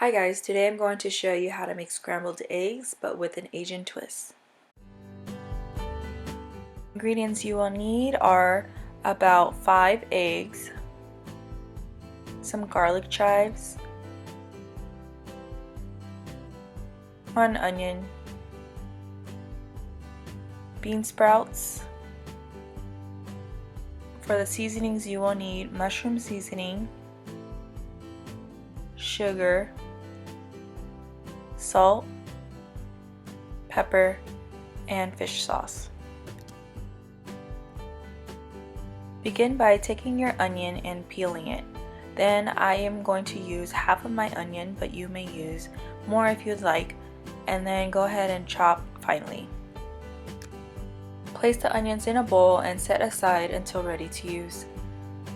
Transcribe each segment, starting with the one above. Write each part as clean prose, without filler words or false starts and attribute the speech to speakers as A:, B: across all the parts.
A: Hi guys, today I'm going to show you how to make scrambled eggs but with an Asian twist. Ingredients you will need are about 5 eggs, some garlic chives, 1 onion, bean sprouts. For the seasonings you will need mushroom seasoning, sugar, salt, pepper, and fish sauce. Begin by taking your onion and peeling it. Then I am going to use half of my onion, but you may use more if you'd like, and then go ahead and chop finely. Place the onions in a bowl and set aside until ready to use.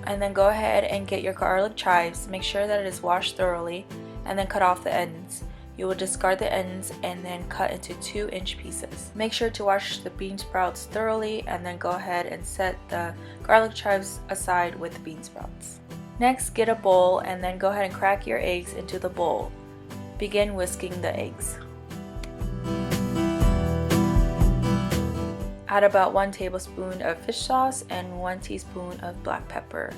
A: And then go ahead and get your garlic chives, make sure that it is washed thoroughly, and then cut off the ends. You will discard the ends and then cut into 2-inch pieces. Make sure to wash the bean sprouts thoroughly and then go ahead and set the garlic chives aside with the bean sprouts. Next, get a bowl and then go ahead and crack your eggs into the bowl. Begin whisking the eggs. Add about 1 tablespoon of fish sauce and 1 teaspoon of black pepper.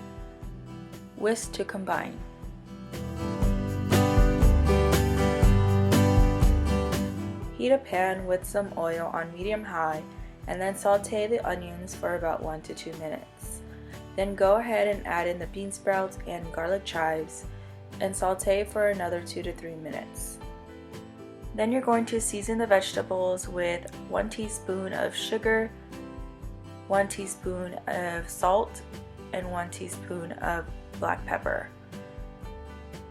A: Whisk to combine. Heat a pan with some oil on medium-high and then saute the onions for about 1 to 2 minutes. Then go ahead and add in the bean sprouts and garlic chives and saute for another 2 to 3 minutes. Then you're going to season the vegetables with 1 teaspoon of sugar, 1 teaspoon of salt, and 1 teaspoon of black pepper.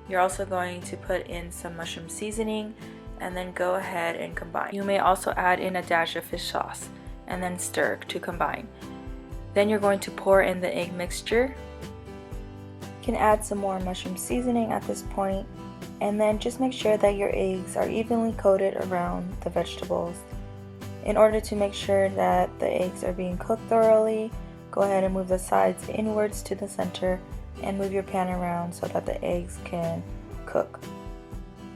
A: You're also going to put in some mushroom seasoning and then go ahead and combine. You may also add in a dash of fish sauce and then stir to combine. Then you're going to pour in the egg mixture. You can add some more mushroom seasoning at this point, and then just make sure that your eggs are evenly coated around the vegetables. In order to make sure that the eggs are being cooked thoroughly, go ahead and move the sides inwards to the center and move your pan around so that the eggs can cook.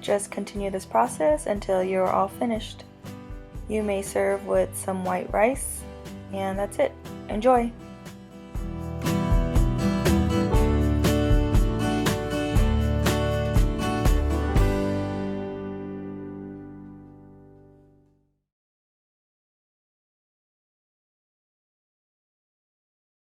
A: Just continue this process until you're all finished. You may serve with some white rice, and that's it. Enjoy!